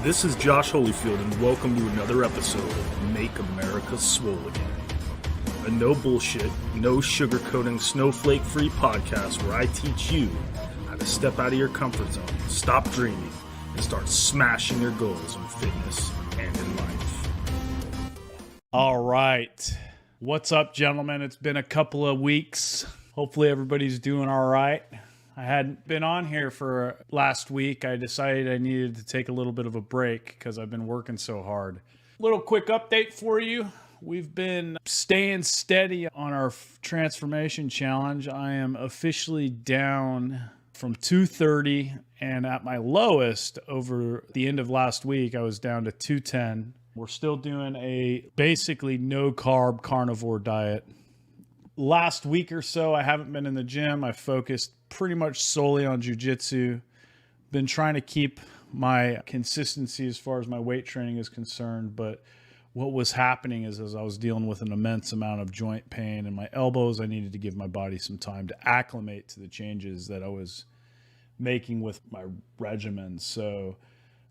This is Josh Holyfield, and welcome to another episode of Make America Swole Again. A no bullshit, no sugarcoating, snowflake-free podcast where I teach you how to step out of your comfort zone, stop dreaming, and start smashing your goals in fitness and in life. All right. What's up, gentlemen? It's been a couple of weeks. Hopefully everybody's doing all right. I hadn't been on here for last week. I decided I needed to take a little bit of a break because I've been working so hard. Little quick update for you. We've been staying steady on our transformation challenge. I am officially down from 230, and at my lowest over the end of last week, I was down to 210. We're still doing a basically no carb carnivore diet. Last week or so, I haven't been in the gym. I focused pretty much solely on jiu-jitsu. Been trying to keep my consistency as far as my weight training is concerned, but what was happening is as I was dealing with an immense amount of joint pain in my elbows, I needed to give my body some time to acclimate to the changes that I was making with my regimen. So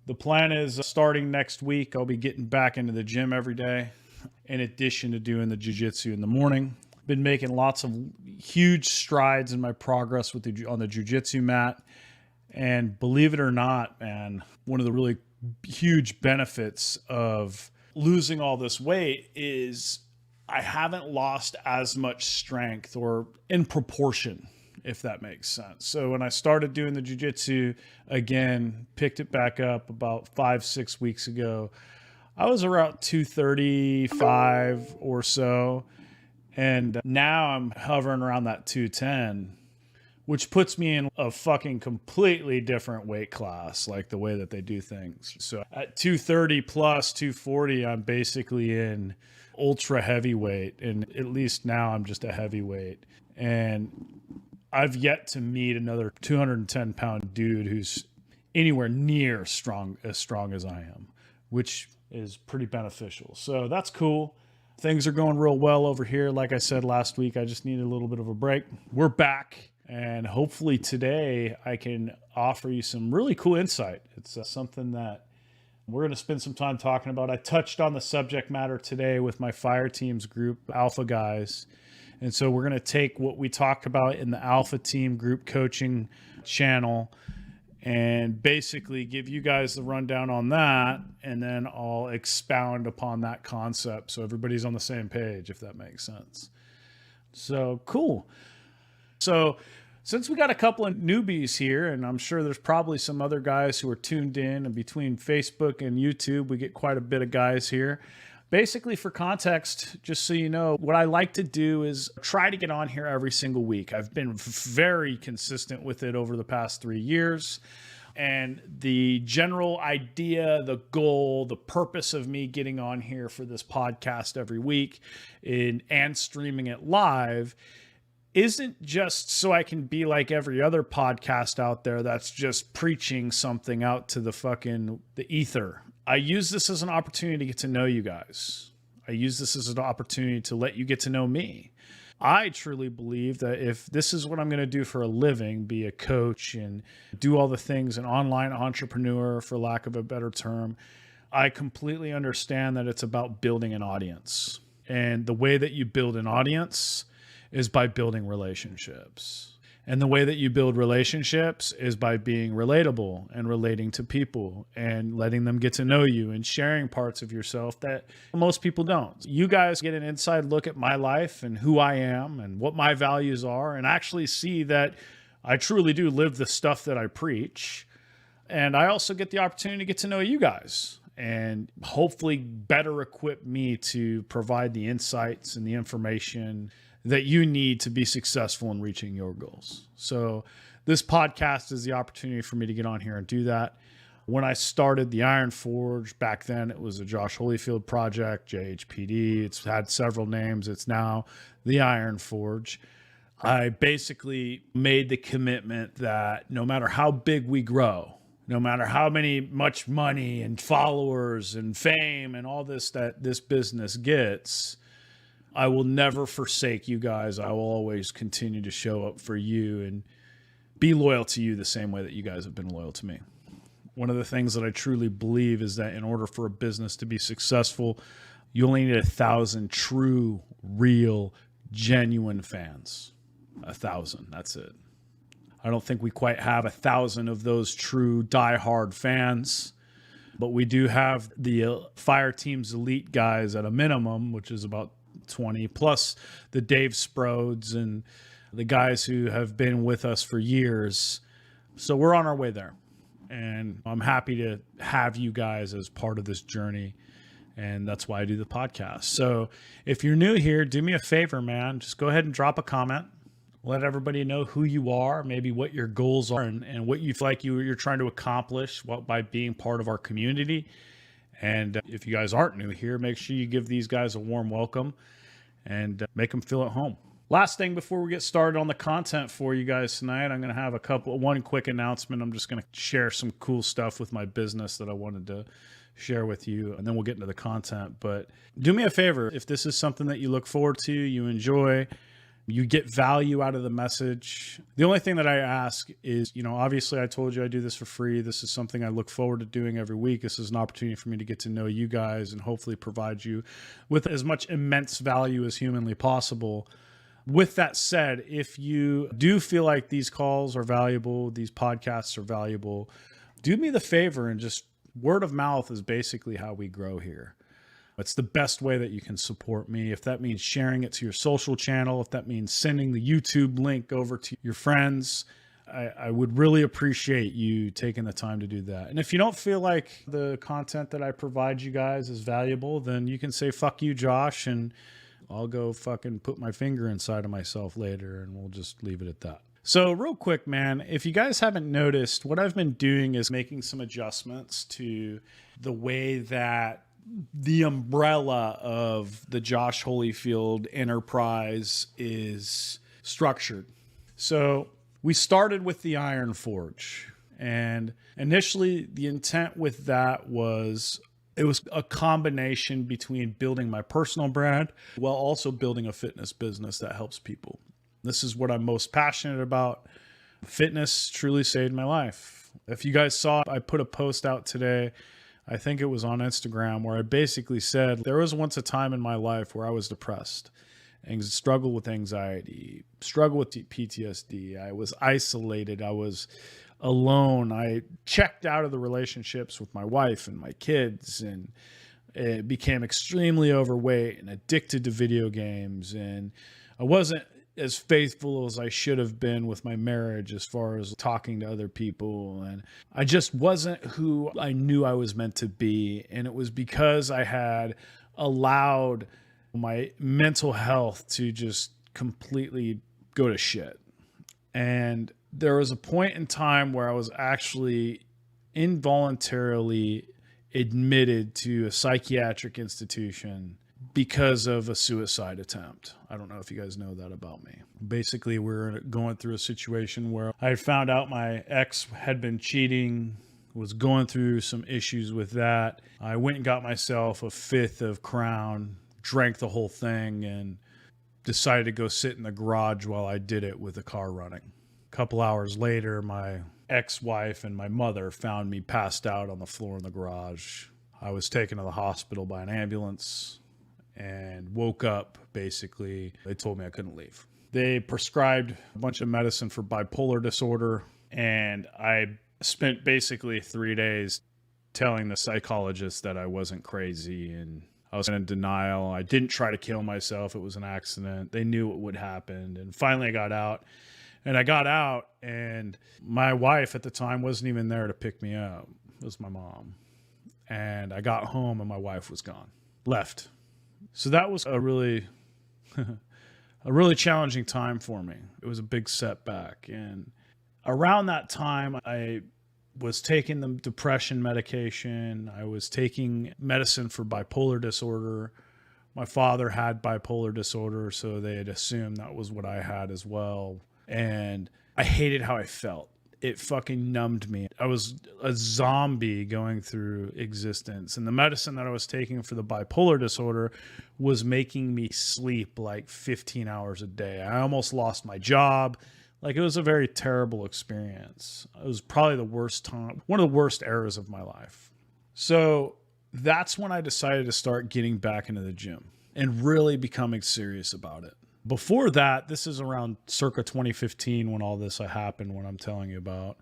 the plan is starting next week, I'll be getting back into the gym every day, in addition to doing the jiu-jitsu in the morning. Been making lots of huge strides in my progress with on the jiu-jitsu mat. And believe it or not, man, one of the really huge benefits of losing all this weight is I haven't lost as much strength, or in proportion, if that makes sense. So when I started doing the jiu-jitsu again, picked it back up about 5-6 weeks ago, I was around 235 or so. And now I'm hovering around that 210, which puts me in a fucking completely different weight class, like the way that they do things. So at 230 plus 240, I'm basically in ultra heavyweight. And at least now I'm just a heavyweight. And I've yet to meet another 210 pound dude who's anywhere near as strong as I am, which is pretty beneficial. So that's cool. Things are going real well over here. Like I said last week, I just needed a little bit of a break. We're back, and hopefully today I can offer you some really cool insight. It's something that we're going to spend some time talking about. I touched on the subject matter today with my fire teams group, Alpha Guys. And so we're going to take what we talked about in the Alpha Team group coaching channel and basically give you guys the rundown on that, and then I'll expound upon that concept so everybody's on the same page, if that makes sense. So cool. So since we got a couple of newbies here, and I'm sure there's probably some other guys who are tuned in, and between Facebook and YouTube, we get quite a bit of guys here. Basically, for context, just so you know, what I like to do is try to get on here every single week. I've been very consistent with it over the past 3 years. And the general idea, the goal, the purpose of me getting on here for this podcast every week and streaming it live isn't just so I can be like every other podcast out there that's just preaching something out to the ether. I use this as an opportunity to get to know you guys. I use this as an opportunity to let you get to know me. I truly believe that if this is what I'm going to do for a living, be a coach and do all the things, an online entrepreneur, for lack of a better term, I completely understand that it's about building an audience. And the way that you build an audience is by building relationships. And the way that you build relationships is by being relatable and relating to people and letting them get to know you and sharing parts of yourself that most people don't. You guys get an inside look at my life and who I am and what my values are, and actually see that I truly do live the stuff that I preach. And I also get the opportunity to get to know you guys and hopefully better equip me to provide the insights and the information that you need to be successful in reaching your goals. So this podcast is the opportunity for me to get on here and do that. When I started the Iron Forge, back then it was a Josh Holyfield project, JHPD. It's had several names. It's now the Iron Forge. I basically made the commitment that no matter how big we grow, no matter how much money and followers and fame and all this that this business gets, I will never forsake you guys. I will always continue to show up for you and be loyal to you the same way that you guys have been loyal to me. One of the things that I truly believe is that in order for a business to be successful, you only need 1,000 true, real, genuine fans. 1,000, that's it. I don't think we quite have 1,000 of those true diehard fans, but we do have the Fire Team's elite guys at a minimum, which is about 20, plus the Dave Sprodes and the guys who have been with us for years. So we're on our way there. And I'm happy to have you guys as part of this journey. And that's why I do the podcast. So if you're new here, do me a favor, man. Just go ahead and drop a comment. Let everybody know who you are, maybe what your goals are, and what you feel like you're trying to accomplish by being part of our community. And if you guys aren't new here, make sure you give these guys a warm welcome and make them feel at home. Last thing before we get started on the content for you guys tonight, I'm going to have one quick announcement. I'm just going to share some cool stuff with my business that I wanted to share with you, and then we'll get into the content. But do me a favor, if this is something that you look forward to, you enjoy, you get value out of the message. The only thing that I ask is, obviously I told you I do this for free. This is something I look forward to doing every week. This is an opportunity for me to get to know you guys and hopefully provide you with as much immense value as humanly possible. With that said, if you do feel like these calls are valuable, these podcasts are valuable, do me the favor and just word of mouth is basically how we grow here. It's the best way that you can support me. If that means sharing it to your social channel, if that means sending the YouTube link over to your friends, I would really appreciate you taking the time to do that. And if you don't feel like the content that I provide you guys is valuable, then you can say, fuck you, Josh, and I'll go fucking put my finger inside of myself later, and we'll just leave it at that. So real quick, man, if you guys haven't noticed, what I've been doing is making some adjustments to the way that the umbrella of the Josh Holyfield enterprise is structured. So we started with the Iron Forge, and initially the intent with that was it was a combination between building my personal brand while also building a fitness business that helps people. This is what I'm most passionate about. Fitness truly saved my life. If you guys saw, I put a post out today, I think it was on Instagram, where I basically said there was once a time in my life where I was depressed and struggled with anxiety, struggled with PTSD. I was isolated. I was alone. I checked out of the relationships with my wife and my kids, and it became extremely overweight and addicted to video games. And I wasn't as faithful as I should have been with my marriage as far as talking to other people. And I just wasn't who I knew I was meant to be. And it was because I had allowed my mental health to just completely go to shit. And there was a point in time where I was actually involuntarily admitted to a psychiatric institution because of a suicide attempt. I don't know if you guys know that about me. Basically, we're going through a situation where I found out my ex had been cheating, was going through some issues with that. I went and got myself a fifth of Crown, drank the whole thing, and decided to go sit in the garage while I did it with the car running. A couple hours later, my ex-wife and my mother found me passed out on the floor in the garage. I was taken to the hospital by an ambulance and woke up. Basically, they told me I couldn't leave. They prescribed a bunch of medicine for bipolar disorder, and I spent basically 3 days telling the psychologist that I wasn't crazy and I was in denial. I didn't try to kill myself. It was an accident. They knew what would happen. And finally I got out. And I got out, and my wife at the time wasn't even there to pick me up. It was my mom. And I got home, and my wife was gone. Left. So that was a really challenging time for me. It was a big setback. And around that time, I was taking the depression medication. I was taking medicine for bipolar disorder. My father had bipolar disorder, so they had assumed that was what I had as well. And I hated how I felt. It fucking numbed me. I was a zombie going through existence. And the medicine that I was taking for the bipolar disorder was making me sleep like 15 hours a day. I almost lost my job. Like, it was a very terrible experience. It was probably the worst time, one of the worst eras of my life. So that's when I decided to start getting back into the gym and really becoming serious about it. Before that, this is around circa 2015 when all this happened, when I'm telling you about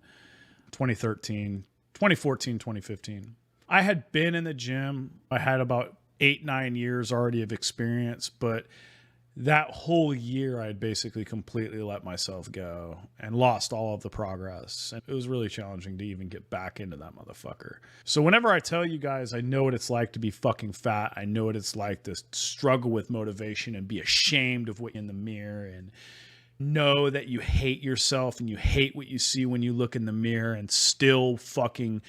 2013, 2014, 2015. I had been in the gym. I had about 8-9 years already of experience, but that whole year I had basically completely let myself go and lost all of the progress. And it was really challenging to even get back into that motherfucker. So whenever I tell you guys, I know what it's like to be fucking fat. I know what it's like to struggle with motivation and be ashamed of what you're in the mirror, and know that you hate yourself and you hate what you see when you look in the mirror, and still fucking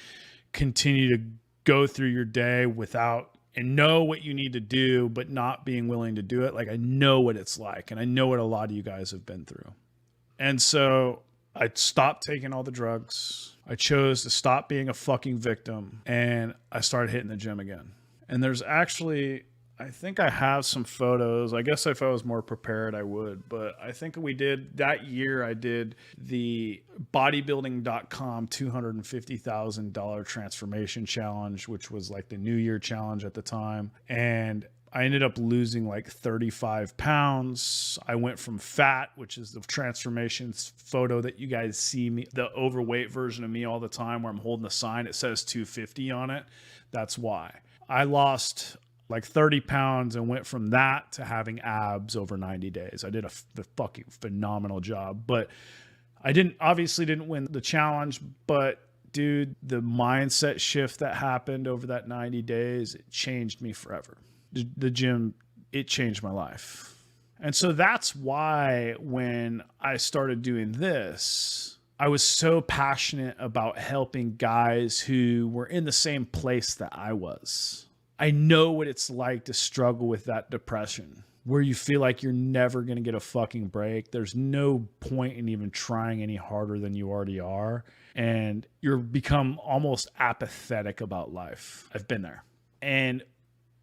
continue to go through your day without, and know what you need to do, but not being willing to do it. Like, I know what it's like, and I know what a lot of you guys have been through. And so I stopped taking all the drugs. I chose to stop being a fucking victim, and I started hitting the gym again. And there's actually, I think I have some photos. I guess if I was more prepared, I would. But I think we did, that year, I did the bodybuilding.com $250,000 transformation challenge, which was like the New Year challenge at the time. And I ended up losing like 35 pounds. I went from fat, which is the transformation photo that you guys see me, the overweight version of me all the time, where I'm holding the sign. It says 250 on it. That's why. I lost like 30 pounds and went from that to having abs over 90 days. I did a fucking phenomenal job, but I obviously didn't win the challenge. But dude, the mindset shift that happened over that 90 days, it changed me forever. The gym, it changed my life. And so that's why when I started doing this, I was so passionate about helping guys who were in the same place that I was. I know what it's like to struggle with that depression, where you feel like you're never going to get a fucking break. There's no point in even trying any harder than you already are. And you're become almost apathetic about life. I've been there. And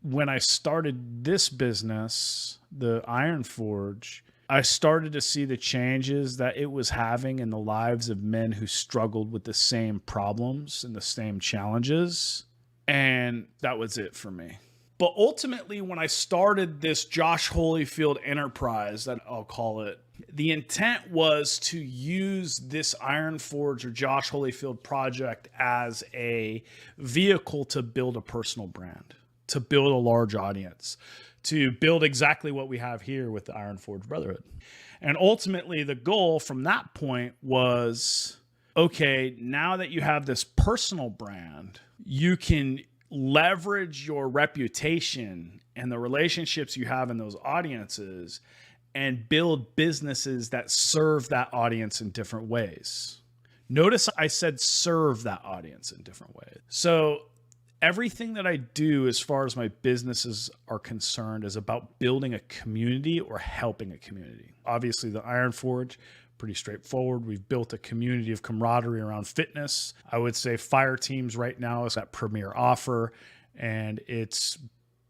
when I started this business, the Iron Forge, I started to see the changes that it was having in the lives of men who struggled with the same problems and the same challenges. And that was it for me. But ultimately, when I started this Josh Holyfield enterprise, that I'll call it, the intent was to use this Iron Forge or Josh Holyfield project as a vehicle to build a personal brand, to build a large audience, to build exactly what we have here with the Iron Forge Brotherhood. And ultimately, the goal from that point was, okay, now that you have this personal brand, you can leverage your reputation and the relationships you have in those audiences and build businesses that serve that audience in different ways. Notice I said serve that audience in different ways. So everything that I do as far as my businesses are concerned is about building a community or helping a community. Obviously, the Iron Forge, pretty straightforward. We've built a community of camaraderie around fitness. I would say Fire Teams right now is that premier offer, and it's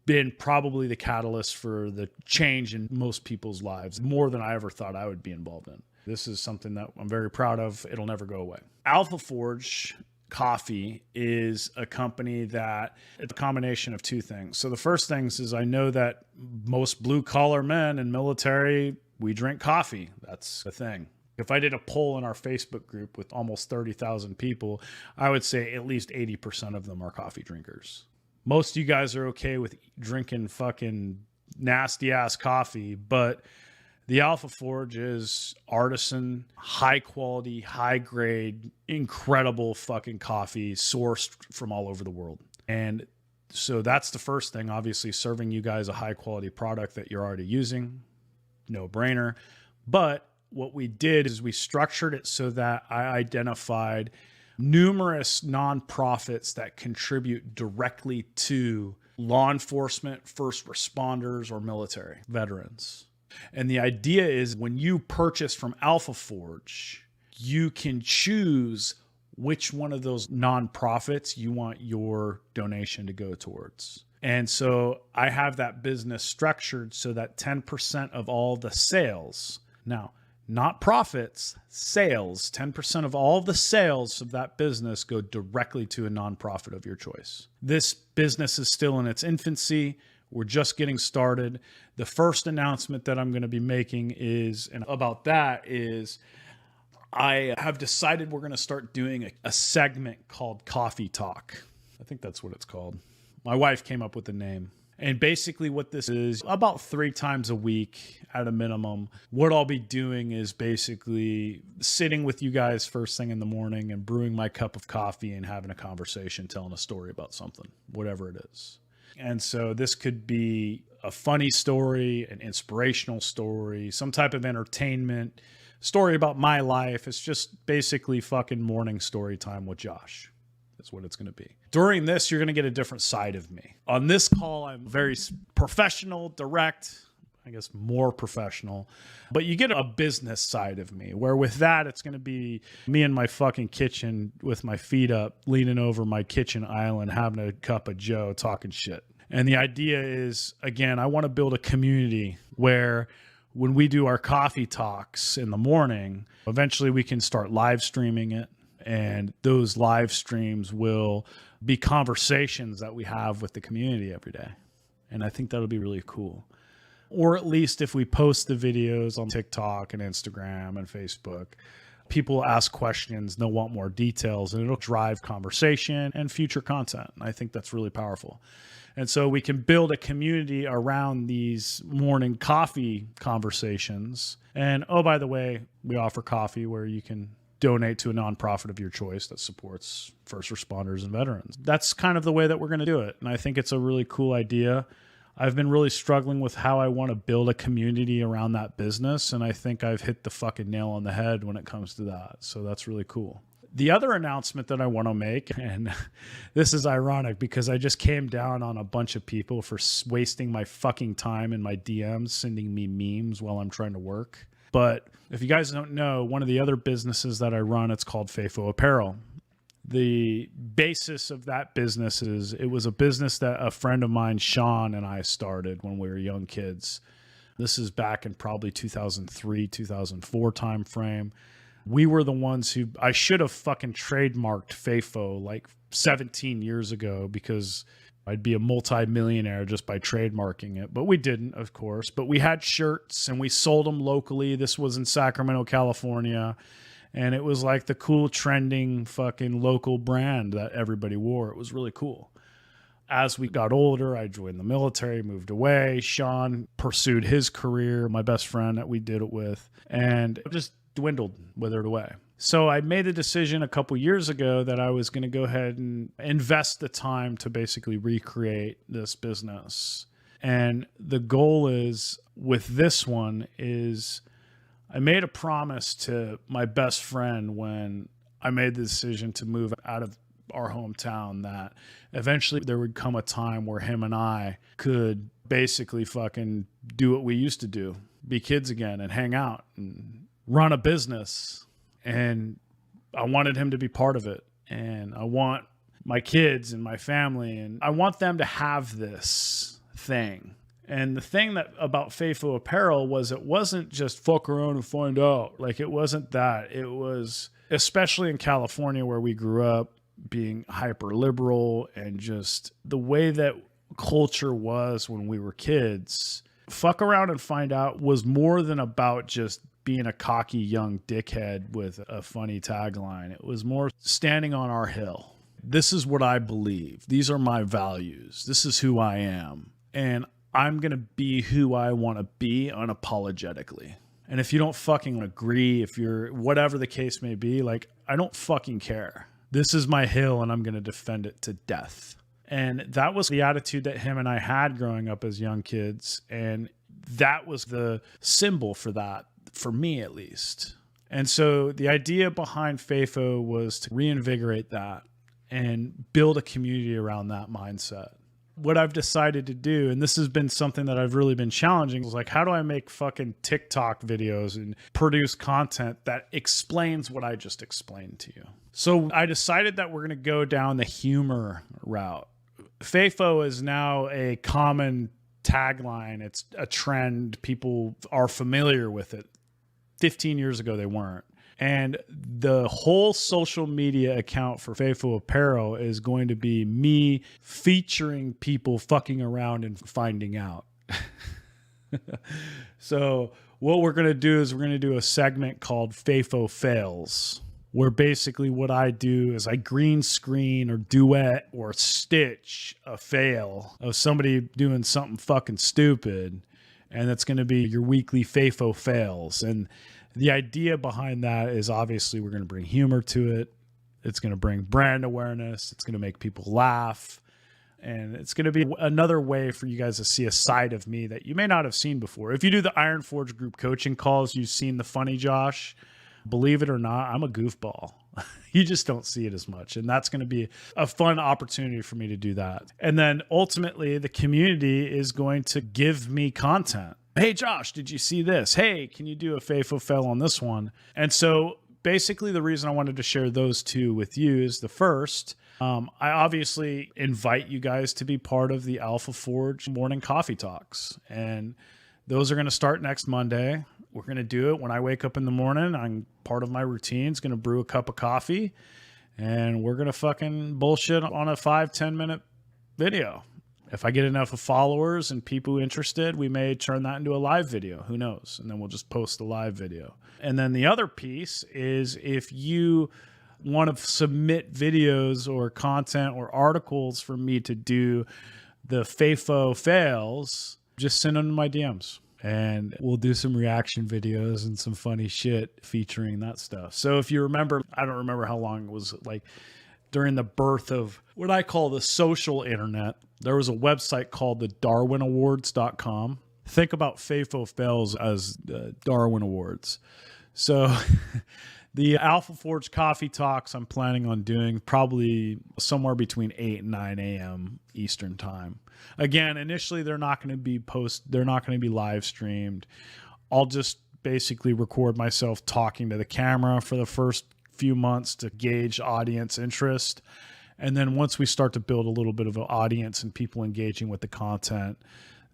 been probably the catalyst for the change in most people's lives, more than I ever thought I would be involved in. This is something that I'm very proud of. It'll never go away. Alpha Forge Coffee is a company that it's a combination of two things. So the first things is I know that most blue collar men in military, we drink coffee. That's the thing. If I did a poll in our Facebook group with almost 30,000 people, I would say at least 80% of them are coffee drinkers. Most of you guys are okay with drinking fucking nasty ass coffee, but the Alpha Forge is artisan, high quality, high grade, incredible fucking coffee sourced from all over the world. And so that's the first thing, obviously serving you guys a high quality product that you're already using. No brainer. But what we did is we structured it so that I identified numerous nonprofits that contribute directly to law enforcement, first responders, or military veterans. And the idea is when you purchase from Alpha Forge, you can choose which one of those nonprofits you want your donation to go towards. And so I have that business structured so that 10% of all the sales. Now, not profits, sales. 10% of all the sales of that business go directly to a nonprofit of your choice. This business is still in its infancy. We're just getting started. The first announcement that I'm going to be making is I have decided we're going to start doing a segment called Coffee Talk. I think that's what it's called. My wife came up with the name. And basically what this is, about 3 times a week at a minimum, what I'll be doing is basically sitting with you guys first thing in the morning and brewing my cup of coffee and having a conversation, telling a story about something, whatever it is. And so this could be a funny story, an inspirational story, some type of entertainment, story about my life. It's just basically fucking morning story time with Josh. That's what it's going to be. During this, you're going to get a different side of me. On this call, I'm very professional, direct, I guess more professional, but you get a business side of me where with that, it's going to be me in my fucking kitchen with my feet up, leaning over my kitchen island, having a cup of Joe, talking shit. And the idea is, again, I want to build a community where when we do our coffee talks in the morning, eventually we can start live streaming it. And those live streams will be conversations that we have with the community every day. And I think that'll be really cool. Or at least if we post the videos on TikTok and Instagram and Facebook, people ask questions, they'll want more details, and it'll drive conversation and future content. And I think that's really powerful. And so we can build a community around these morning coffee conversations. And oh, by the way, we offer coffee where you can donate to a nonprofit of your choice that supports first responders and veterans. That's kind of the way that we're going to do it. And I think it's a really cool idea. I've been really struggling with how I want to build a community around that business. And I think I've hit the fucking nail on the head when it comes to that. So that's really cool. The other announcement that I want to make, and this is ironic because I just came down on a bunch of people for wasting my fucking time in my DMs, sending me memes while I'm trying to work. But if you guys don't know, one of the other businesses that I run, it's called FAFO Apparel. The basis of that business is it was a business that a friend of mine, Sean, and I started when we were young kids. This is back in probably 2003, 2004 timeframe. We were the ones who, I should have fucking trademarked FAFO like 17 years ago because I'd be a multi-millionaire just by trademarking it. But we didn't, of course. But we had shirts and we sold them locally. This was in Sacramento, California. And it was like the cool trending fucking local brand that everybody wore. It was really cool. As we got older, I joined the military, moved away. Sean pursued his career, my best friend that we did it with. And it just dwindled, withered away. So I made a decision a couple years ago that I was going to go ahead and invest the time to basically recreate this business. And the goal is with this one is I made a promise to my best friend when I made the decision to move out of our hometown that eventually there would come a time where him and I could basically fucking do what we used to do, be kids again and hang out and run a business. And I wanted him to be part of it. And I want my kids and my family, and I want them to have this thing. And the thing that about FAFO Apparel was it wasn't just fuck around and find out. Like it wasn't that. It was, especially in California where we grew up, being hyper liberal and just the way that culture was when we were kids, fuck around and find out was more than about just being a cocky young dickhead with a funny tagline. It was more standing on our hill. This is what I believe. These are my values. This is who I am. And I'm going to be who I want to be unapologetically. And if you don't fucking agree, if you're whatever the case may be, like, I don't fucking care. This is my hill and I'm going to defend it to death. And that was the attitude that him and I had growing up as young kids. And that was the symbol for that, for me at least. And so the idea behind FAFO was to reinvigorate that and build a community around that mindset. What I've decided to do, and this has been something that I've really been challenging, is like, how do I make fucking TikTok videos and produce content that explains what I just explained to you? So I decided that we're going to go down the humor route. FAFO is now a common tagline. It's a trend. People are familiar with it. 15 years ago, they weren't. And the whole social media account for Faithful Apparel is going to be me featuring people fucking around and finding out. So what we're going to do is we're going to do a segment called Faithful Fails, where basically what I do is I green screen or duet or stitch a fail of somebody doing something fucking stupid. And that's going to be your weekly Faithful Fails. And the idea behind that is obviously we're going to bring humor to it. It's going to bring brand awareness. It's going to make people laugh. And it's going to be another way for you guys to see a side of me that you may not have seen before. If you do the Iron Forge group coaching calls, you've seen the funny Josh. Believe it or not, I'm a goofball. You just don't see it as much. And that's going to be a fun opportunity for me to do that. And then ultimately, the community is going to give me content. Hey, Josh, did you see this? Hey, can you do a Faithful Fail on this one? And so basically the reason I wanted to share those two with you is the first, I obviously invite you guys to be part of the Alpha Forge morning coffee talks. And those are going to start next Monday. We're going to do it when I wake up in the morning. I'm part of my routine. It's going to brew a cup of coffee and we're going to fucking bullshit on a 5-10 minute video. If I get enough of followers and people interested, we may turn that into a live video. Who knows? And then we'll just post the live video. And then the other piece is if you want to submit videos or content or articles for me to do the FAFO fails, just send them to my DMs. And we'll do some reaction videos and some funny shit featuring that stuff. So if you remember, I don't remember how long it was, like during the birth of what I call the social internet, there was a website called the DarwinAwards.com. Think about FAFO fails as Darwin Awards. So the Alpha Forge Coffee Talks I'm planning on doing probably somewhere between 8 and 9 a.m. Eastern time. Again, initially they're not going to be live streamed. I'll just basically record myself talking to the camera for the first few months to gauge audience interest. And then once we start to build a little bit of an audience and people engaging with the content,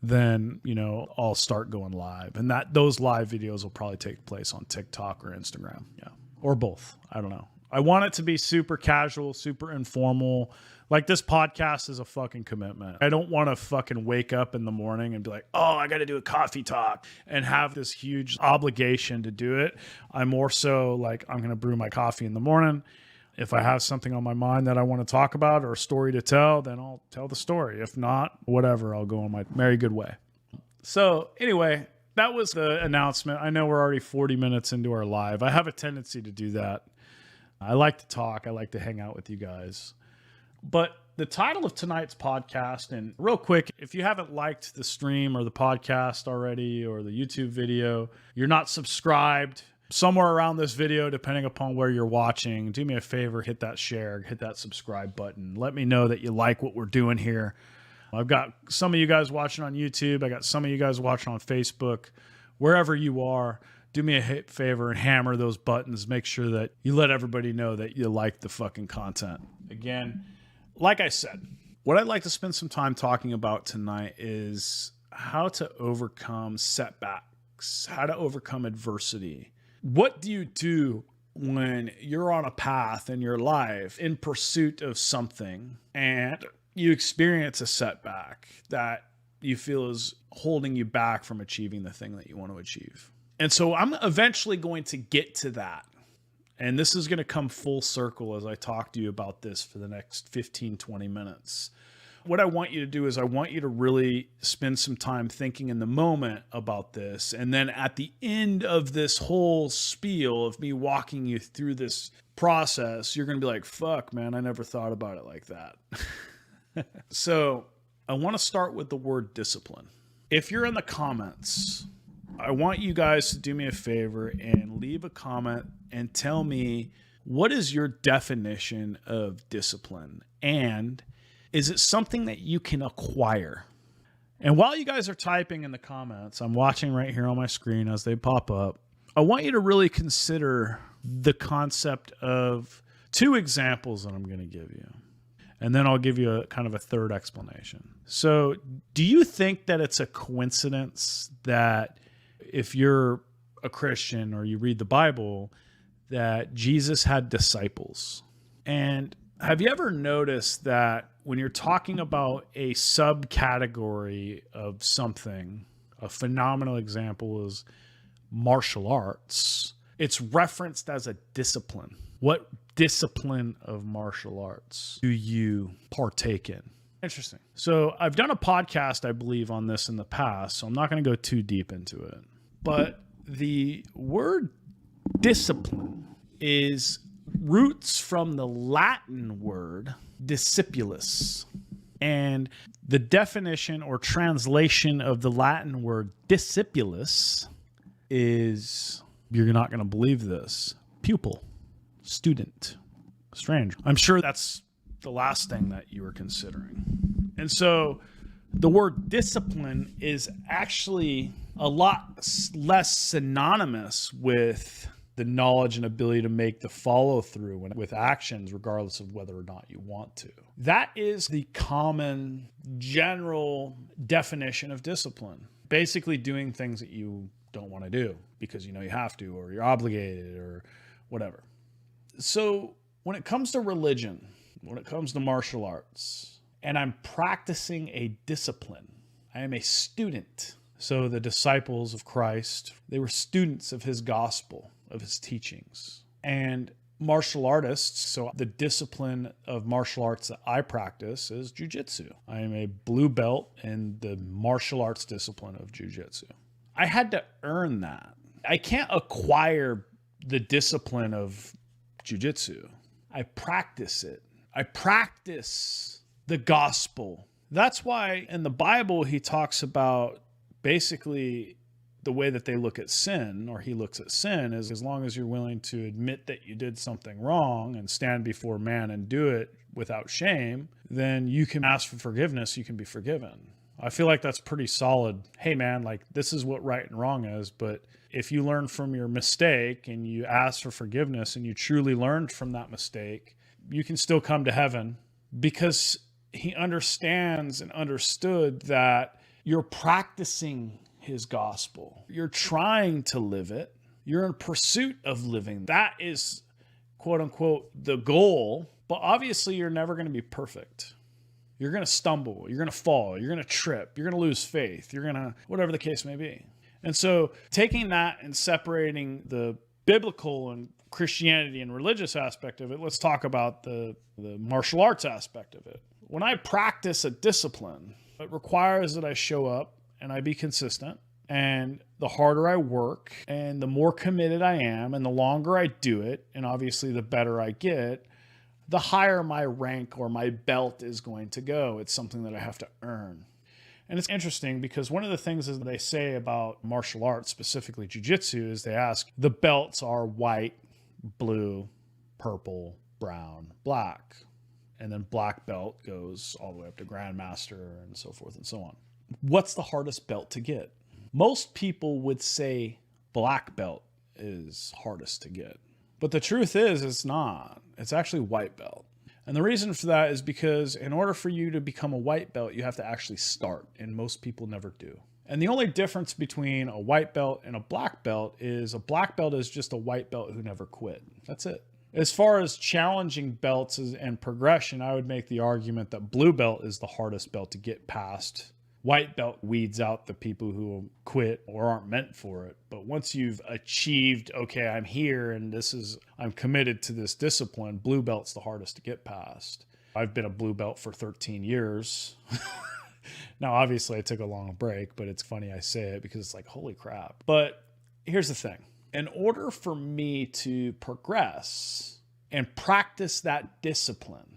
then, you know, I'll start going live. And those live videos will probably take place on TikTok or Instagram. Yeah. Or both. I don't know. I want it to be super casual, super informal. Like this podcast is a fucking commitment. I don't want to fucking wake up in the morning and be like, oh, I got to do a coffee talk and have this huge obligation to do it. I'm more so like, I'm going to brew my coffee in the morning. If I have something on my mind that I want to talk about or a story to tell, then I'll tell the story. If not, whatever, I'll go on my merry good way. So anyway, that was the announcement. I know we're already 40 minutes into our live. I have a tendency to do that. I like to talk. I like to hang out with you guys. But the title of tonight's podcast, and real quick, if you haven't liked the stream or the podcast already or the YouTube video, you're not subscribed, somewhere around this video, depending upon where you're watching, do me a favor, hit that share, hit that subscribe button. Let me know that you like what we're doing here. I've got some of you guys watching on YouTube. I got some of you guys watching on Facebook. Wherever you are, do me a favor and hammer those buttons. Make sure that you let everybody know that you like the fucking content. Again, like I said, what I'd like to spend some time talking about tonight is how to overcome setbacks, how to overcome adversity. What do you do when you're on a path in your life in pursuit of something and you experience a setback that you feel is holding you back from achieving the thing that you want to achieve? And so I'm eventually going to get to that. And this is going to come full circle as I talk to you about this for the next 15, 20 minutes. What I want you to do is I want you to really spend some time thinking in the moment about this. And then at the end of this whole spiel of me walking you through this process, you're going to be like, fuck, man, I never thought about it like that. So I want to start with the word discipline. If you're in the comments, I want you guys to do me a favor and leave a comment and tell me, what is your definition of discipline? And is it something that you can acquire? And while you guys are typing in the comments, I'm watching right here on my screen as they pop up. I want you to really consider the concept of two examples that I'm going to give you. And then I'll give you a kind of a third explanation. So do you think that it's a coincidence that if you're a Christian or you read the Bible, that Jesus had disciples. And have you ever noticed that when you're talking about a subcategory of something, a phenomenal example is martial arts, it's referenced as a discipline. What discipline of martial arts do you partake in? Interesting. So I've done a podcast, I believe, on this in the past, so I'm not going to go too deep into it. But the word discipline is roots from the Latin word discipulus. And the definition or translation of the Latin word discipulus is, you're not going to believe this, pupil, student. Strange. I'm sure that's the last thing that you were considering. And so the word discipline is actually a lot less synonymous with the knowledge and ability to make the follow through with actions, regardless of whether or not you want to. That is the common general definition of discipline. Basically doing things that you don't want to do because you know you have to, or you're obligated, or whatever. So when it comes to religion, when it comes to martial arts, and I'm practicing a discipline, I am a student. So the disciples of Christ, they were students of his gospel, of his teachings. And martial artists, so the discipline of martial arts that I practice is jiu-jitsu. I am a blue belt in the martial arts discipline of jiu-jitsu. I had to earn that. I can't acquire the discipline of jiu-jitsu. I practice it. I practice the gospel. That's why in the Bible, he talks about basically the way that they look at sin, or he looks at sin, is as long as you're willing to admit that you did something wrong and stand before man and do it without shame, then you can ask for forgiveness, you can be forgiven. I feel like that's pretty solid. Hey man, like this is what right and wrong is, but if you learn from your mistake and you ask for forgiveness and you truly learned from that mistake, you can still come to heaven, because he understands and understood that you're practicing his gospel. You're trying to live it. You're in pursuit of living. That is, quote unquote, the goal. But obviously you're never going to be perfect. You're going to stumble. You're going to fall. You're going to trip. You're going to lose faith. You're going to, whatever the case may be. And so taking that and separating the biblical and Christianity and religious aspect of it, let's talk about the martial arts aspect of it. When I practice a discipline, it requires that I show up and I be consistent. And the harder I work and the more committed I am and the longer I do it, and obviously the better I get, the higher my rank or my belt is going to go. It's something that I have to earn. And it's interesting because one of the things that they say about martial arts, specifically jiu-jitsu, is they ask, the belts are white, blue, purple, brown, black. And then black belt goes all the way up to grandmaster and so forth and so on. What's the hardest belt to get? Most people would say black belt is hardest to get. But the truth is, it's not. It's actually white belt. And the reason for that is because in order for you to become a white belt, you have to actually start. And most people never do. And the only difference between a white belt and a black belt is a black belt is just a white belt who never quit. That's it. As far as challenging belts and progression, I would make the argument that blue belt is the hardest belt to get past. White belt weeds out the people who quit or aren't meant for it. But once you've achieved, okay, I'm here and I'm committed to this discipline, blue belt's the hardest to get past. I've been a blue belt for 13 years. Now, obviously I took a long break, but it's funny I say it because it's like, holy crap. But here's the thing. In order for me to progress and practice that discipline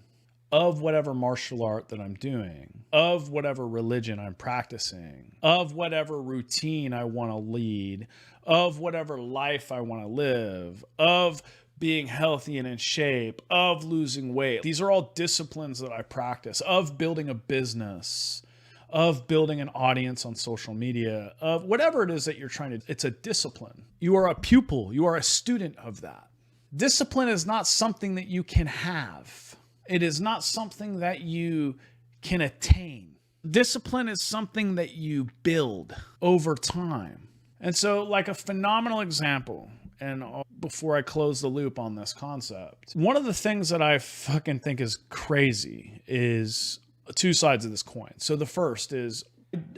of whatever martial art that I'm doing, of whatever religion I'm practicing, of whatever routine I want to lead, of whatever life I want to live, of being healthy and in shape, of losing weight. These are all disciplines that I practice, of building a business, of building an audience on social media, of whatever it is that you're trying to, it's a discipline. You are a pupil. You are a student of that. Discipline is not something that you can have. It is not something that you can attain. Discipline is something that you build over time. And so, like, a phenomenal example, and before I close the loop on this concept, one of the things that I fucking think is crazy is two sides of this coin. So the first is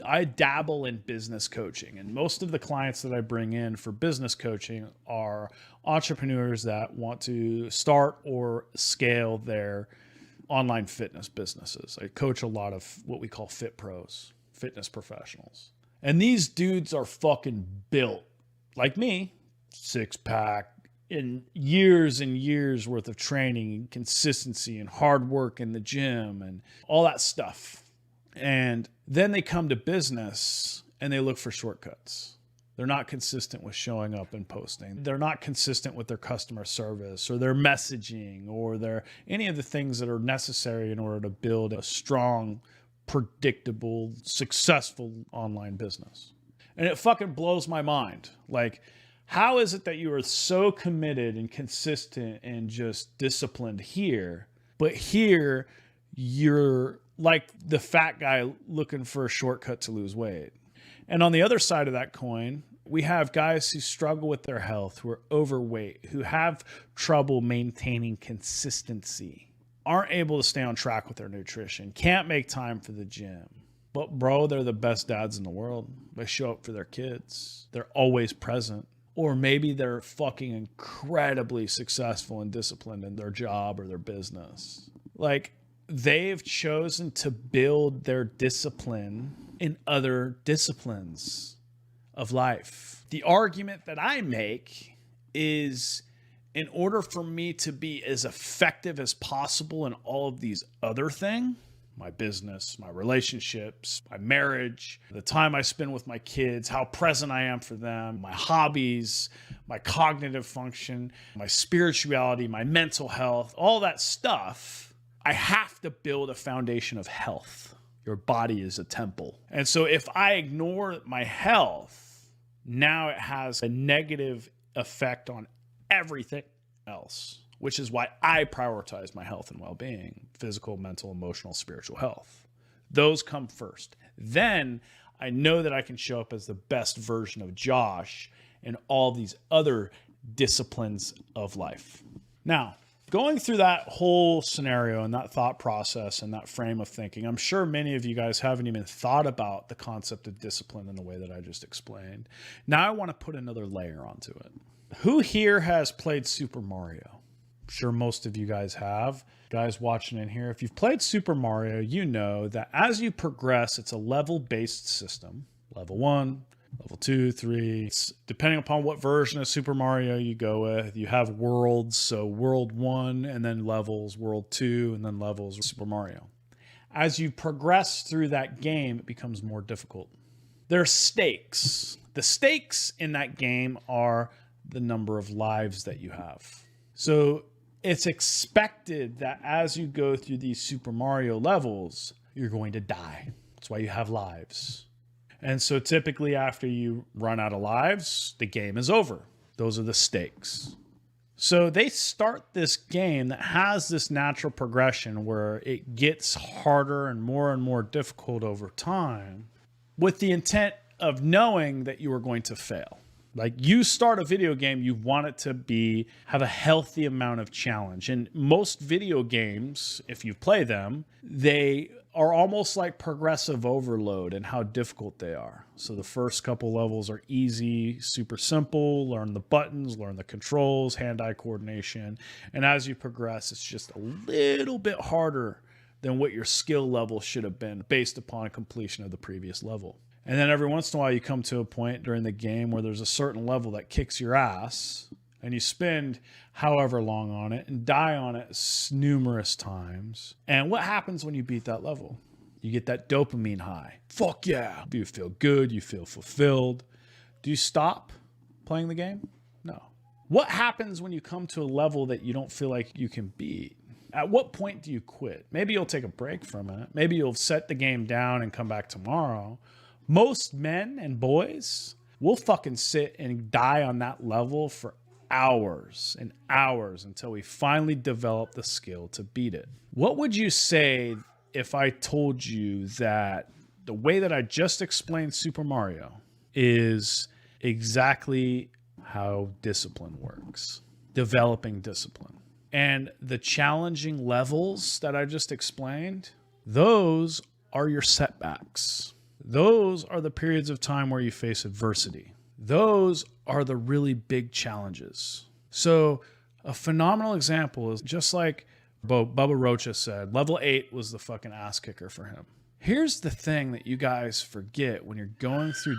I dabble in business coaching, and most of the clients that I bring in for business coaching are entrepreneurs that want to start or scale their online fitness businesses. I coach a lot of what we call fit pros, fitness professionals. And these dudes are fucking built like me, 6-pack, in years and years worth of training and consistency and hard work in the gym and all that stuff. And then they come to business and they look for shortcuts. They're not consistent with showing up and posting. They're not consistent with their customer service or their messaging or their any of the things that are necessary in order to build a strong, predictable, successful online business. And it fucking blows my mind. Like, how is it that you are so committed and consistent and just disciplined here, but here you're like the fat guy looking for a shortcut to lose weight? And on the other side of that coin, we have guys who struggle with their health, who are overweight, who have trouble maintaining consistency, aren't able to stay on track with their nutrition, can't make time for the gym. But bro, they're the best dads in the world. They show up for their kids. They're always present. Or maybe they're fucking incredibly successful and disciplined in their job or their business. Like, they've chosen to build their discipline in other disciplines of life. The argument that I make is, in order for me to be as effective as possible in all of these other things, my business, my relationships, my marriage, the time I spend with my kids, how present I am for them, my hobbies, my cognitive function, my spirituality, my mental health, all that stuff, I have to build a foundation of health. Your body is a temple. And so if I ignore my health, now it has a negative effect on everything else, which is why I prioritize my health and well-being, physical, mental, emotional, spiritual health. Those come first. Then I know that I can show up as the best version of Josh in all these other disciplines of life. Now, going through that whole scenario and that thought process and that frame of thinking, I'm sure many of you guys haven't even thought about the concept of discipline in the way that I just explained. Now I want to put another layer onto it. Who here has played Super Mario? I'm sure most of you guys have. Guys watching in here, if you've played Super Mario, you know that as you progress, it's a level-based system. Level 1, level 2, 3. Depending upon what version of Super Mario you go with, you have worlds. So world 1 and then levels, world 2 and then levels, Super Mario. As you progress through that game, it becomes more difficult. There are stakes. The stakes in that game are the number of lives that you have. So it's expected that as you go through these Super Mario levels, you're going to die. That's why you have lives. And so typically after you run out of lives, the game is over. Those are the stakes. So they start this game that has this natural progression where it gets harder and more difficult over time with the intent of knowing that you are going to fail. Like, you start a video game, you want it to have a healthy amount of challenge. And most video games, if you play them, they are almost like progressive overload in how difficult they are. So the first couple levels are easy, super simple, learn the buttons, learn the controls, hand-eye coordination. And as you progress, it's just a little bit harder than what your skill level should have been based upon completion of the previous level. And then every once in a while you come to a point during the game where there's a certain level that kicks your ass and you spend however long on it and die on it numerous times. And what happens when you beat that level? You get that dopamine high. Fuck yeah. You feel good. You feel fulfilled. Do you stop playing the game? No. What happens when you come to a level that you don't feel like you can beat? At what point do you quit? Maybe you'll take a break from it. Maybe you'll set the game down and come back tomorrow. Most men and boys will fucking sit and die on that level for hours and hours until we finally develop the skill to beat it. What would you say if I told you that the way that I just explained Super Mario is exactly how discipline works, developing discipline. And the challenging levels that I just explained, those are your setbacks. Those are the periods of time where you face adversity. Those are the really big challenges. So a phenomenal example is just like Bubba Rocha said, level 8 was the fucking ass kicker for him. Here's the thing that you guys forget when you're going through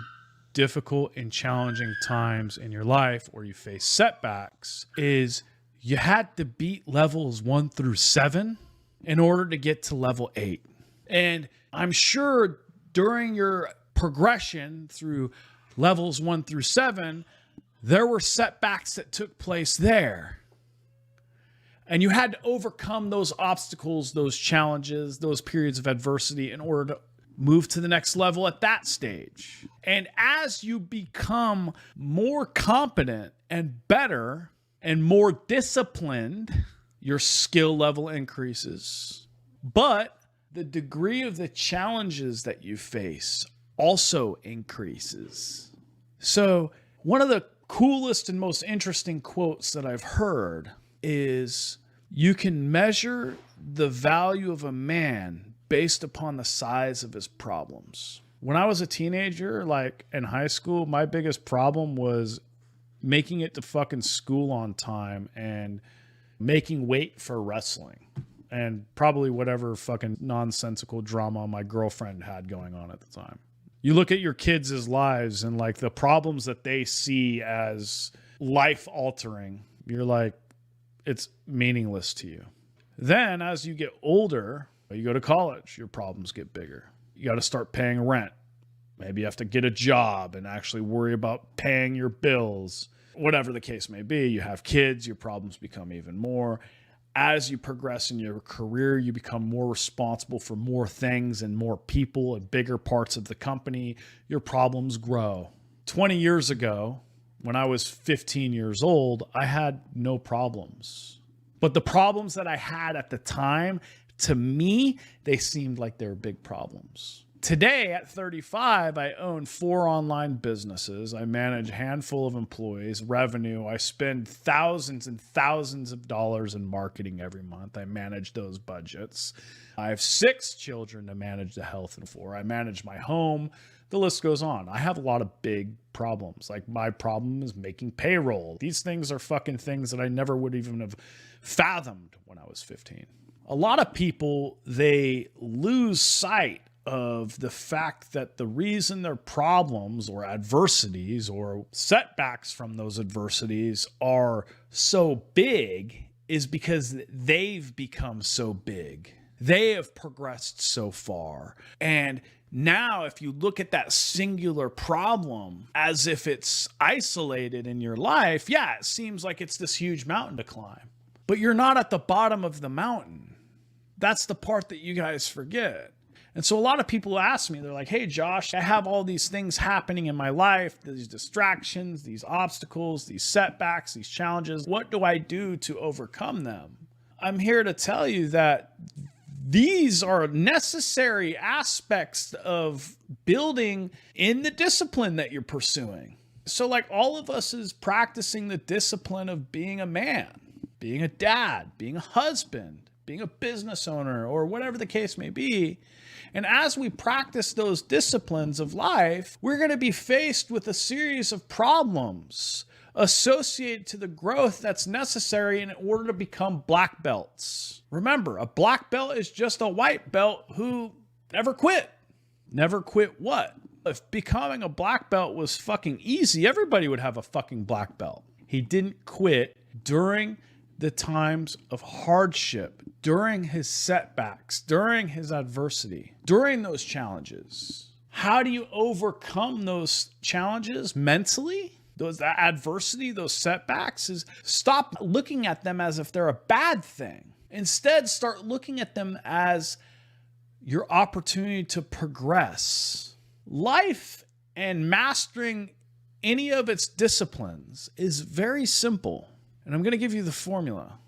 difficult and challenging times in your life or you face setbacks is you had to beat levels 1 through 7 in order to get to level 8. And I'm sure during your progression through levels 1 through 7, there were setbacks that took place there. And you had to overcome those obstacles, those challenges, those periods of adversity in order to move to the next level at that stage. And as you become more competent and better and more disciplined, your skill level increases. But the degree of the challenges that you face also increases. So one of the coolest and most interesting quotes that I've heard is, you can measure the value of a man based upon the size of his problems. When I was a teenager, like in high school, my biggest problem was making it to fucking school on time and making weight for wrestling and probably whatever fucking nonsensical drama my girlfriend had going on at the time. You look at your kids' lives and like the problems that they see as life altering, you're like, it's meaningless to you. Then as you get older, you go to college, your problems get bigger. You got to start paying rent. Maybe you have to get a job and actually worry about paying your bills. Whatever the case may be, you have kids, your problems become even more. As you progress in your career, you become more responsible for more things and more people and bigger parts of the company. Your problems grow. 20 years ago, when I was 15 years old, I had no problems. But the problems that I had at the time, to me, they seemed like they were big problems. Today, at 35, I own 4 online businesses. I manage a handful of employees, revenue. I spend thousands and thousands of dollars in marketing every month. I manage those budgets. I have 6 children to manage the health and for. I manage my home. The list goes on. I have a lot of big problems. Like my problem is making payroll. These things are fucking things that I never would even have fathomed when I was 15. A lot of people, they lose sight of the fact that the reason their problems or adversities or setbacks from those adversities are so big is because they've become so big. They have progressed so far. And now, if you look at that singular problem as if it's isolated in your life, yeah, it seems like it's this huge mountain to climb. But you're not at the bottom of the mountain. That's the part that you guys forget. And so a lot of people ask me, they're like, hey, Josh, I have all these things happening in my life, these distractions, these obstacles, these setbacks, these challenges. What do I do to overcome them? I'm here to tell you that these are necessary aspects of building in the discipline that you're pursuing. So like all of us is practicing the discipline of being a man, being a dad, being a husband, being a business owner, or whatever the case may be. And as we practice those disciplines of life, we're going to be faced with a series of problems associated to the growth that's necessary in order to become black belts. Remember, a black belt is just a white belt who never quit. Never quit what? If becoming a black belt was fucking easy, everybody would have a fucking black belt. He didn't quit during the times of hardship, during his setbacks, during his adversity, during those challenges. How do you overcome those challenges mentally? That adversity, those setbacks, is stop looking at them as if they're a bad thing. Instead, start looking at them as your opportunity to progress. Life and mastering any of its disciplines is very simple. And I'm going to give you the formula.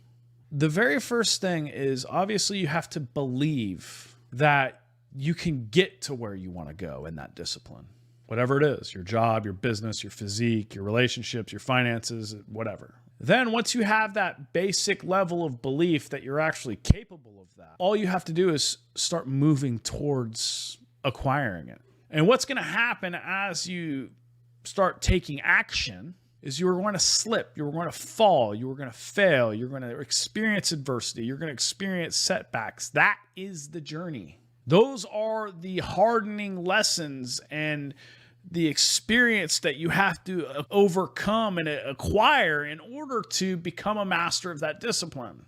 The very first thing is obviously you have to believe that you can get to where you want to go in that discipline. whatever it is, your job, your business, your physique, your relationships, your finances, whatever. Then once you have that basic level of belief that you're actually capable of that, all you have to do is start moving towards acquiring it. And what's going to happen as you start taking action is you're going to slip, you're going to fall, you're going to fail, you're going to experience adversity, you're going to experience setbacks. That is the journey. Those are the hardening lessons and the experience that you have to overcome and acquire in order to become a master of that discipline.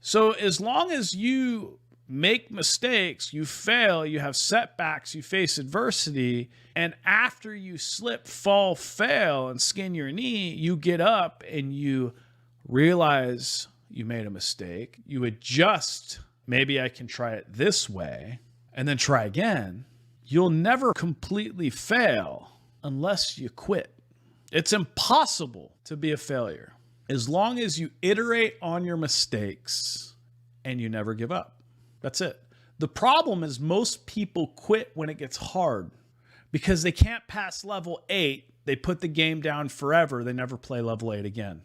So as long as you make mistakes, you fail, you have setbacks, you face adversity, and after you slip, fall, fail, and skin your knee, you get up and you realize you made a mistake, you adjust, maybe I can try it this way, and then try again. You'll never completely fail unless you quit. It's impossible to be a failure as long as you iterate on your mistakes and you never give up. That's it. The problem is most people quit when it gets hard because they can't pass level 8. They put the game down forever. They never play level 8 again.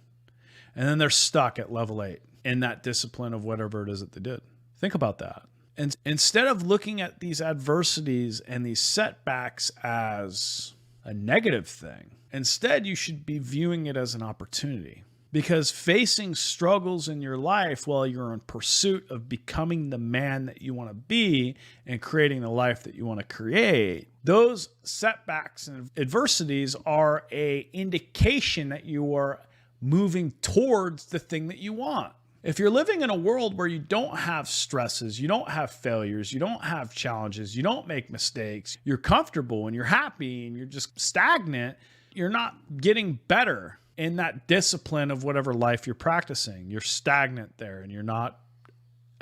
And then they're stuck at level 8 in that discipline of whatever it is that they did. Think about that. And instead of looking at these adversities and these setbacks as a negative thing, instead you should be viewing it as an opportunity. Because facing struggles in your life while you're in pursuit of becoming the man that you want to be and creating the life that you want to create, those setbacks and adversities are an indication that you are moving towards the thing that you want. If you're living in a world where you don't have stresses, you don't have failures, you don't have challenges, you don't make mistakes, you're comfortable and you're happy and you're just stagnant, you're not getting better in that discipline of whatever life you're practicing. You're stagnant there and you're not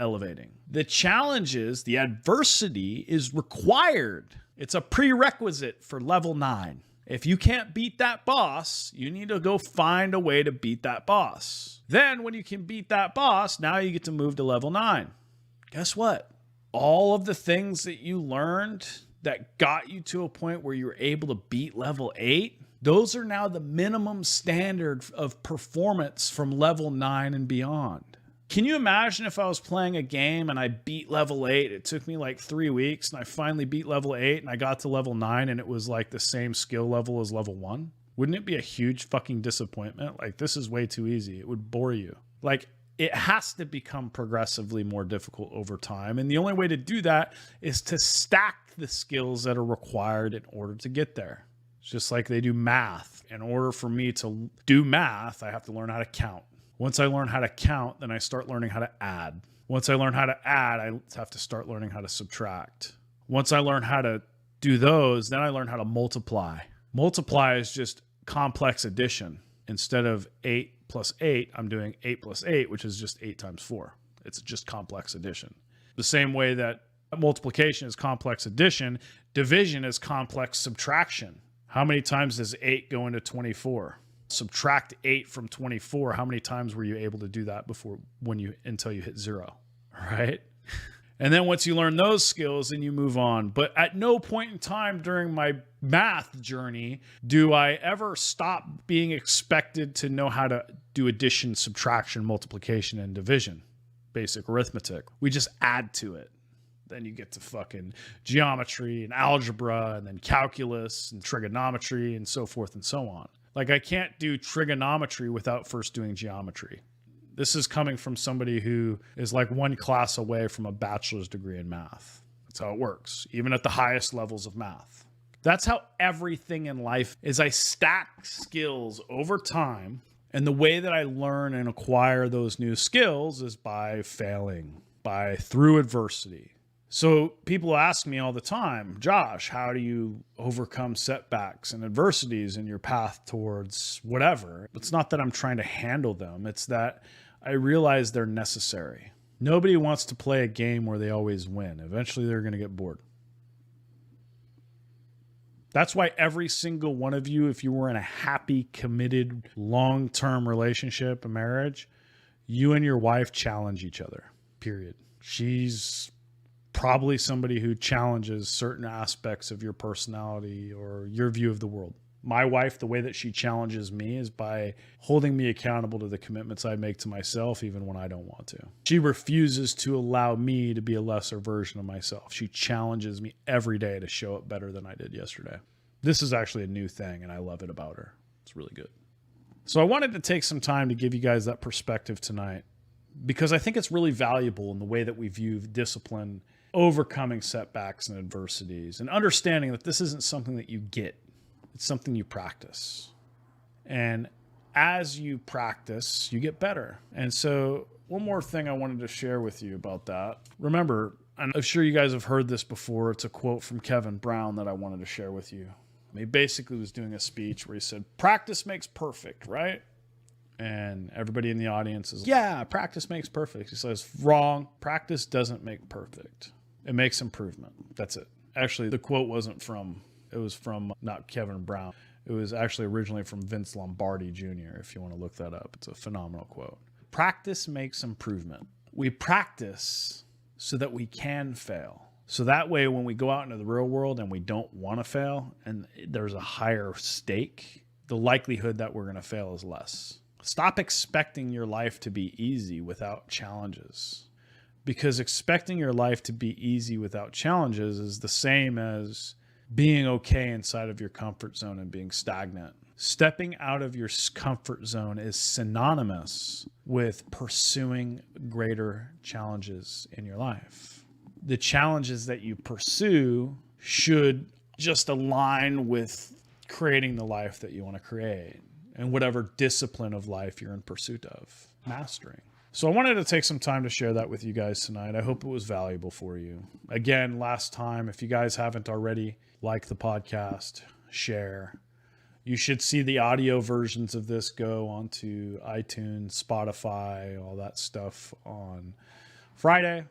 elevating. The challenge is, the adversity is required. It's a prerequisite for level 9. If you can't beat that boss, you need to go find a way to beat that boss. Then when you can beat that boss, now you get to move to level 9. Guess what? All of the things that you learned that got you to a point where you were able to beat level 8, those are now the minimum standard of performance from level 9 and beyond. Can you imagine if I was playing a game and I beat level 8? It took me like 3 weeks and I finally beat level 8 and I got to level 9 and it was like the same skill level as level 1. Wouldn't it be a huge fucking disappointment? Like, this is way too easy. It would bore you. Like, it has to become progressively more difficult over time. And the only way to do that is to stack the skills that are required in order to get there. It's just like they do math. In order for me to do math, I have to learn how to count. Once I learn how to count, then I start learning how to add. Once I learn how to add, I have to start learning how to subtract. Once I learn how to do those, then I learn how to multiply. Multiply is just complex addition. Instead of 8 plus 8, I'm doing 8 plus 8, which is just 8 times 4. It's just complex addition. The same way that multiplication is complex addition, division is complex subtraction. How many times does 8 go into 24? Subtract 8 from 24. How many times were you able to do that until you hit 0, right? And then once you learn those skills, then you move on. But at no point in time during my math journey do I ever stop being expected to know how to do addition, subtraction, multiplication, and division. Basic arithmetic. We just add to it. Then you get to fucking geometry and algebra and then calculus and trigonometry and so forth and so on. Like, I can't do trigonometry without first doing geometry. This is coming from somebody who is like one class away from a bachelor's degree in math. That's how it works, even at the highest levels of math. That's how everything in life is. I stack skills over time, and the way that I learn and acquire those new skills is by failing, through adversity. So people ask me all the time, Josh, how do you overcome setbacks and adversities in your path towards whatever? It's not that I'm trying to handle them. It's that I realize they're necessary. Nobody wants to play a game where they always win. Eventually they're going to get bored. That's why every single one of you, if you were in a happy, committed, long-term relationship, a marriage, you and your wife challenge each other, period. She's probably somebody who challenges certain aspects of your personality or your view of the world. My wife, the way that she challenges me is by holding me accountable to the commitments I make to myself, even when I don't want to. She refuses to allow me to be a lesser version of myself. She challenges me every day to show up better than I did yesterday. This is actually a new thing, and I love it about her. It's really good. So I wanted to take some time to give you guys that perspective tonight, because I think it's really valuable in the way that we view discipline, overcoming setbacks and adversities, and understanding that this isn't something that you get. It's something you practice. And as you practice, you get better. And so one more thing I wanted to share with you about that. Remember, and I'm sure you guys have heard this before, it's a quote from Kevin Brown that I wanted to share with you. He basically was doing a speech where he said, practice makes perfect, right? And everybody in the audience is, yeah, practice makes perfect. He says, wrong. Practice doesn't make perfect. It makes improvement. That's it. Actually, the quote wasn't from, it was from not Kevin Brown. It was actually originally from Vince Lombardi Jr., if you want to look that up. It's a phenomenal quote. Practice makes improvement. We practice so that we can fail. So that way, when we go out into the real world and we don't want to fail and there's a higher stake, the likelihood that we're going to fail is less. Stop expecting your life to be easy without challenges, because expecting your life to be easy without challenges is the same as being okay inside of your comfort zone and being stagnant. Stepping out of your comfort zone is synonymous with pursuing greater challenges in your life. The challenges that you pursue should just align with creating the life that you want to create and whatever discipline of life you're in pursuit of mastering. So I wanted to take some time to share that with you guys tonight. I hope it was valuable for you. Again, last time, if you guys haven't already, like the podcast, share. You should see the audio versions of this go onto iTunes, Spotify, all that stuff on Friday.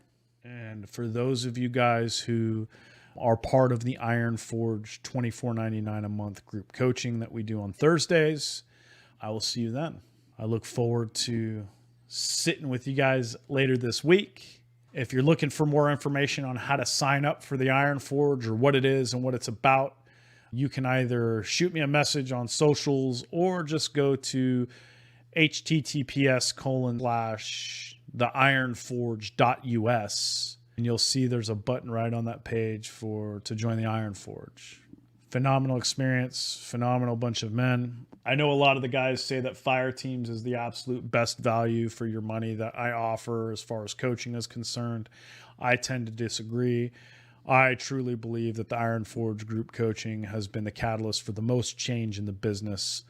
And for those of you guys who are part of the Iron Forge $24.99 a month group coaching that we do on Thursdays, I will see you then. I look forward to sitting with you guys later this week. If you're looking for more information on how to sign up for the Iron Forge or what it is and what it's about, you can either shoot me a message on socials or just go to https:/theironforge.us, and you'll see there's a button right on that page to join the Iron Forge. Phenomenal experience, phenomenal bunch of men. I know a lot of the guys say that Fire Teams is the absolute best value for your money that I offer as far as coaching is concerned. I tend to disagree. I truly believe that the Iron Forge group coaching has been the catalyst for the most change in the business,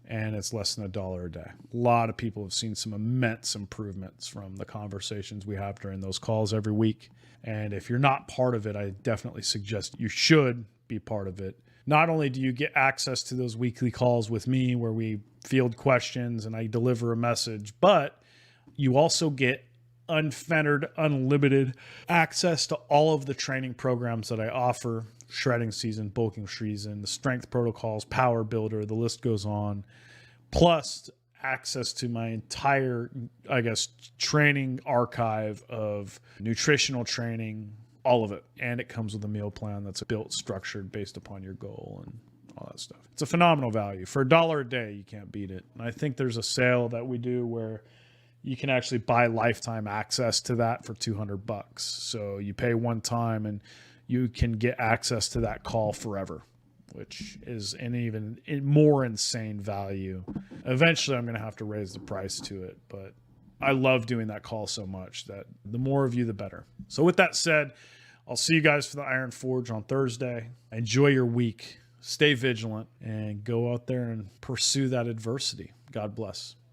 and it's less than $1 a day. A lot of people have seen some immense improvements from the conversations we have during those calls every week. And if you're not part of it, I definitely suggest you should be part of it. Not only do you get access to those weekly calls with me where we field questions and I deliver a message, but you also get unfettered, unlimited access to all of the training programs that I offer: shredding season, bulking season, the strength protocols, power builder, the list goes on, plus access to my entire, training archive of nutritional training, all of it. And it comes with a meal plan that's built, structured based upon your goal and all that stuff. It's a phenomenal value. For $1 a day, you can't beat it. And I think there's a sale that we do where you can actually buy lifetime access to that for $200. So you pay one time and you can get access to that call forever, which is an even more insane value. Eventually, I'm going to have to raise the price to it, but I love doing that call so much that the more of you, the better. So with that said, I'll see you guys for the Iron Forge on Thursday. Enjoy your week. Stay vigilant and go out there and pursue that adversity. God bless.